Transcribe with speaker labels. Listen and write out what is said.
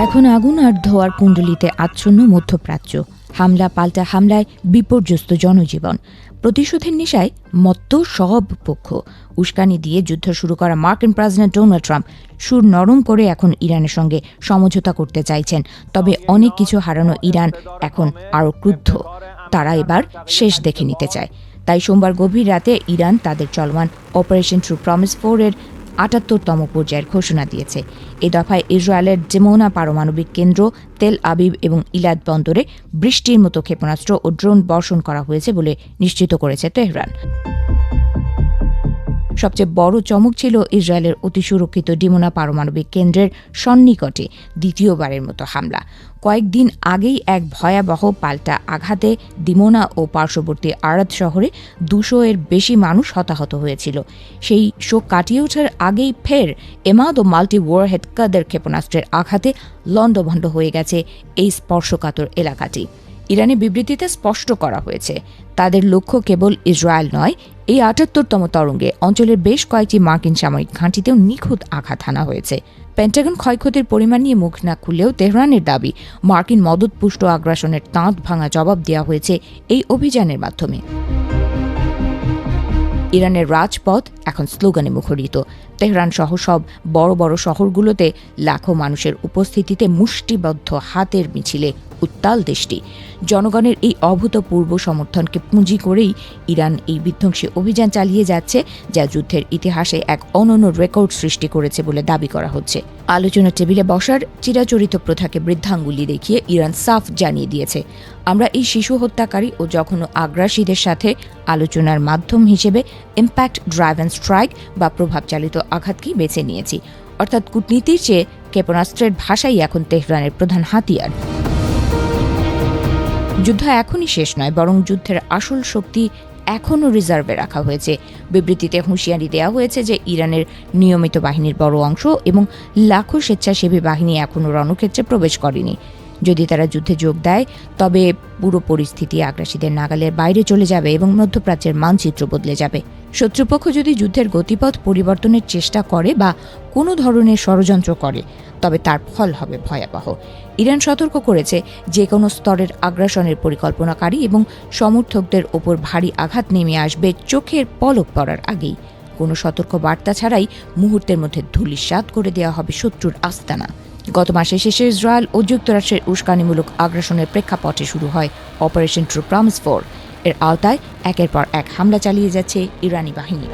Speaker 1: এখন আগুন আর ধোয়ার কুণ্ডলিতে আচ্ছন্ন মধ্যপ্রাচ্য। হামলা পাল্টা হামলায় বিপর্যস্ত জনজীবন। প্রতিশোধের নেশায় মত্ত সব পক্ষ। উস্কানি দিয়ে যুদ্ধ শুরু করা মার্কিন প্রেসিডেন্ট ডোনাল্ড ট্রাম্প সুর নরম করে এখন ইরানের সঙ্গে সমঝোতা করতে চাইছেন। তবে অনেক কিছু হারানো ইরান এখন আরও ক্রুদ্ধ। তারা এবার শেষ দেখে নিতে চায়। তাই সোমবার গভীর রাতে ইরান তাদের চলমান অপারেশন ট্রু প্রমিস 4 এর ৭৮তম পর্যায়ের ঘোষণা দিয়েছে। এ দফায় ইসরায়েলের ডিমোনা পারমাণবিক কেন্দ্র, তেল আবিব এবং ইলাদ বন্দরে বৃষ্টির মতো ক্ষেপণাস্ত্র ও ড্রোন বর্ষণ করা হয়েছে বলে নিশ্চিত করেছে তেহরান। সবচেয়ে বড় চমক ছিল ইসরায়েলের অতি সুরক্ষিত ডিমোনা পারমাণবিক কেন্দ্রের সন্নিকটে দ্বিতীয়বারের মতো হামলা। কয়েকদিন আগেই এক ভয়াবহ পাল্টা আঘাতে ডিমোনা ও পার্শ্ববর্তী আরাদ শহরে ২০০ এর বেশি মানুষ হতাহত হয়েছিল। সেই শোক কাটিয়ে ওঠার আগেই ফের এমাদ ও মাল্টি ওয়ারহেড কাদের ক্ষেপণাস্ত্রের আঘাতে লণ্ডভণ্ড হয়ে গেছে এই স্পর্শকাতর এলাকাটি। ইরানি বিবৃতিতে স্পষ্ট করা হয়েছে, তাদের লক্ষ্য কেবল ইসরায়েল নয়, এই ৭৮তম তরঙ্গে অঞ্চলের বেশ কয়েকটি মার্কিন সামরিক ঘাঁটিতেও নিখুঁত আঘাত হানা হয়েছে। পেন্টাগন ক্ষয়ক্ষতির পরিমাণ নিয়ে মুখ না খুললেও তেহরানের দাবি, মার্কিন মদতপুষ্ট আগ্রাসনের তাঁত ভাঙা জবাব দেওয়া হয়েছে এই অভিযানের মাধ্যমে। ইরানের রাজপথ এখন স্লোগানে মুখরিত। তেহরান সহ সব বড় বড় শহরগুলোতে লাখো মানুষের উপস্থিতিতে মুষ্টিবদ্ধ হাতের মিছিলে উত্তাল দেশটি। জনগণের এই অভূতপূর্ব সমর্থনকে পুঁজি করেই ইরান এই বিধ্বংসী অভিযান চালিয়ে যাচ্ছে, যা যুদ্ধের ইতিহাসে এক অনন্য রেকর্ড সৃষ্টি করেছে বলে দাবি করা হচ্ছে। আলোচনার টেবিলে বসার চিরাচরিত প্রথাকে বৃদ্ধাঙ্গুলি দেখিয়ে ইরান সাফ জানিয়ে দিয়েছে, আমরা এই শিশু হত্যাকারী ও জঘন্য আগ্রাসীদের সাথে আলোচনার মাধ্যম হিসেবে ইম্প্যাক্ট ড্রাইভেন স্ট্রাইক বা প্রভাবচালিত আঘাতকেই বেছে নিয়েছি। অর্থাৎ কূটনীতির চেয়ে ক্ষেপণাস্ত্রের ভাষাই এখন তেহরানের প্রধান হাতিয়ার। যুদ্ধ এখনই শেষ নয়, বরং যুদ্ধের আসল শক্তি এখনও রিজার্ভে রাখা হয়েছে। বিবৃতিতে হুঁশিয়ারি দেওয়া হয়েছে যে ইরানের নিয়মিত বাহিনীর বড় অংশ এবং লাখো স্বেচ্ছাসেবী বাহিনী এখনও রণক্ষেত্রে প্রবেশ করেনি। যদি তারা যুদ্ধে যোগ দেয়, তবে পুরো পরিস্থিতি আগ্রাসীদের নাগালের বাইরে চলে যাবে এবং মধ্যপ্রাচ্যের মানচিত্র বদলে যাবে। শত্রুপক্ষ যদি যুদ্ধের গতিপথ পরিবর্তনের চেষ্টা করে বা কোনো ধরনের ষড়যন্ত্র করে, তবে তার ফল হবে ভয়াবহ। ইরান সতর্ক করেছে, যে কোনো স্তরের আগ্রাসনের পরিকল্পনাকারী এবং সমর্থকদের ওপর ভারী আঘাত নেমে আসবে চোখের পলক পড়ার আগেই। কোনো সতর্ক বার্তা ছাড়াই মুহূর্তের মধ্যে ধূলিসাৎ করে দেওয়া হবে শত্রুর আস্তানা। গত মাসের শেষে ইসরায়েল ও যুক্তরাষ্ট্রের উস্কানিমূলক আগ্রাসনের প্রেক্ষাপটে শুরু হয় অপারেশন ট্রু প্রমিস 4। এর আওতায় একের পর এক হামলা চালিয়ে যাচ্ছে ইরানি বাহিনী।